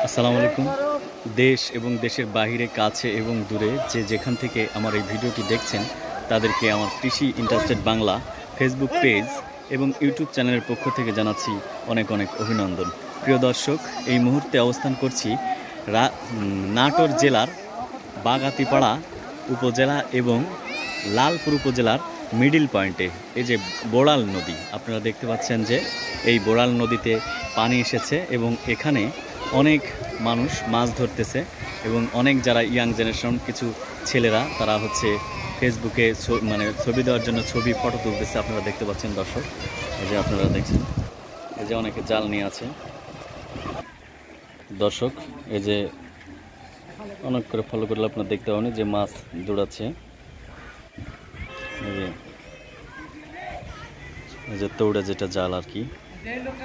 আসসালামু আলাইকুম। দেশ এবং দেশের বাহিরে, কাছে এবং দূরে যে যেখান থেকে আমার এই ভিডিওটি দেখছেন তাদেরকে আমার কৃষি ইন্টারেস্টেড বাংলা ফেসবুক পেজ এবং ইউটিউব চ্যানেলের পক্ষ থেকে জানাচ্ছি অনেক অনেক অভিনন্দন। প্রিয় দর্শক, এই মুহূর্তে অবস্থান করছি নাটোর জেলার বাগাতিপাড়া উপজেলা এবং লালপুর উপজেলার মিডিল পয়েন্টে। এই যে বোড়াল নদী আপনারা দেখতে পাচ্ছেন যে এই বোড়াল নদীতে পানি এসেছে এবং এখানে অনেক মানুষ মাছ ধরতেছে এবং অনেক যারা ইয়াং জেনারেশন কিছু ছেলেরা তারা হচ্ছে ফেসবুকে ছবি দেওয়ার জন্য ফটো তুলতেছে। আপনারা দেখতে পাচ্ছেন দর্শক, এই যে আপনারা দেখছেন, এই যে অনেকে জাল নিয়ে আছে দর্শক। এই যে অনেক করে ফলো করলে আপনারা দেখতে পাবেন যে মাছ দৌড়াচ্ছে। এই যে তৌড়া যেটা জাল আর কি,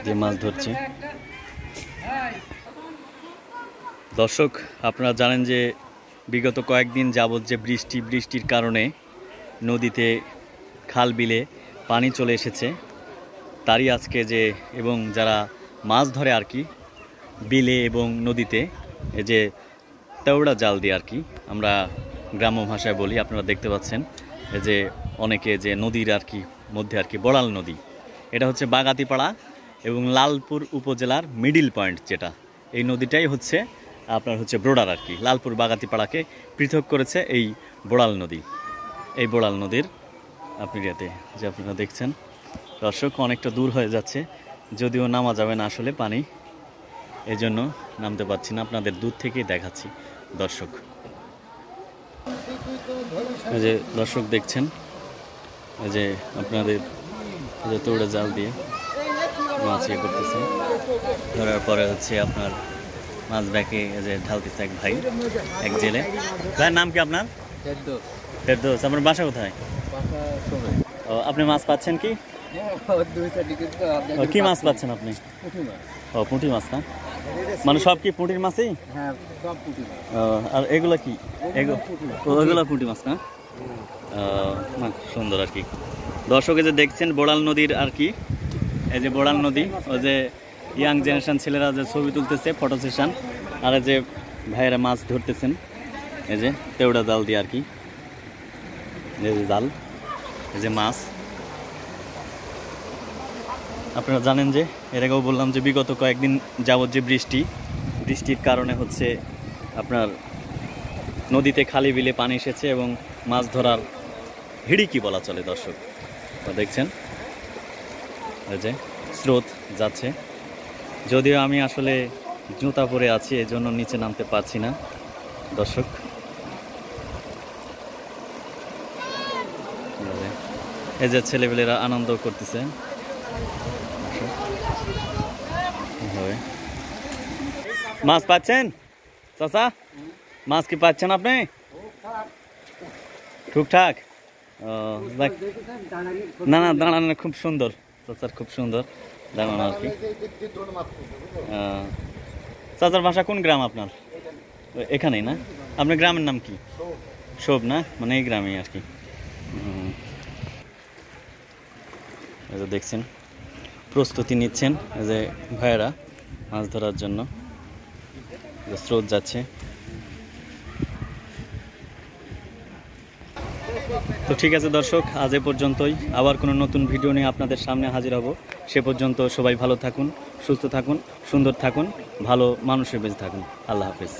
যে মাছ ধরছে। দর্শক, আপনারা জানেন যে বিগত কয়েকদিন যাবৎ যে বৃষ্টির কারণে নদীতে খাল বিলে পানি চলে এসেছে, তারই আজকে যে এবং যারা মাছ ধরে আর কি বিলে এবং নদীতে, এই যে তেওড়া জাল দিয়ে আর কি আমরা গ্রাম্য ভাষায় বলি, আপনারা দেখতে পাচ্ছেন এই যে অনেকে যে নদীর আর কি মধ্যে আর কি বোড়াল নদী, এটা হচ্ছে বাগাতিপাড়া এবং লালপুর উপজেলার মিডিল পয়েন্ট, যেটা এই নদীটাই হচ্ছে আপনার হচ্ছে ব্রোডার আর কি। লালপুর বাগাতিপাড়াকে পৃথক করেছে এই বোড়াল নদী। এই বোড়াল নদীর আপনাতে যে আপনারা দেখছেন দর্শক, অনেকটা দূর হয়ে যাচ্ছে, যদিও নামা যাবে না আসলে পানি, এই জন্য নামতে পারছি না, আপনাদের দূর থেকেই দেখাচ্ছি দর্শক। এই যে দর্শক দেখছেন, এই যে আপনাদের যে তৌড়া জাল দিয়ে মাছ ইয়ে করতেছে, ধরার পরে হচ্ছে আপনার মাছ ব্যাকে যে ঢালতেছে এক ভাই, এক জেলে। ভাইয়ের নাম কি আপনার? ফেরদৌস। আপনার বাসা কোথায়? আপনি মাছ পাচ্ছেন কি? কি মাছ পাচ্ছেন আপনি? ও, পুঁটি মাছ না? মানে সব কি পুঁটির মাছই? আর এগুলা কি? ওইগুলা পুঁটি মাছ না? সুন্দর আর কি দর্শক। যে দেখছেন বোড়াল নদীর আর কি, এই যে বোড়াল নদী, ওই যে ইয়াং জেনারেশন ছেলেরা যে ছবি তুলতেছে ফটো সেশন, আর এই যে ভাইয়েরা মাছ ধরতেছেন এই যে তেওড়া জাল দিয়ে আর কি, এই যে জাল, এই যে মাছ। আপনারা জানেন যে এর আগেও বললাম যে বিগত কয়েকদিন যাবৎ যে বৃষ্টির কারণে হচ্ছে আপনার নদীতে খালি বিলে পানি এসেছে এবং মাছ ধরার হিড়িকি বলা চলে দর্শক। দেখছেন এই যে স্রোত যাচ্ছে, যদিও আমি আসলে জুতা পরে আছি এই জন্য নিচে নামতে পারছি না দর্শক। এই যে ছেলেপেলেরা আনন্দ করতেছে। মাছ পাচ্ছেন চাচা? মাছ কি পাচ্ছেন আপনি? টুকটাক? না না, দাঁড়ানো খুব সুন্দর চাচার, খুব সুন্দর দাঁড়ানো আর কি। চাচার বাসা কোন গ্রাম আপনার? এখানেই না? আপনার গ্রামের নাম কি? শোভ না? মানে এই গ্রামেই আর কি। এই যে দেখছেন প্রস্তুতি নিচ্ছেন এই যে ভাইয়েরা মাছ ধরার জন্য, স্রোত যাচ্ছে। তো ঠিক আছে দর্শক, আজ এ পর্যন্তই। আবার কোনো নতুন ভিডিও নিয়ে আপনাদের সামনে হাজির হব। সে পর্যন্ত সবাই ভালো থাকুন, সুস্থ থাকুন, সুন্দর থাকুন, ভালো মানুষের বেঁচে থাকুন। আল্লাহ হাফেজ।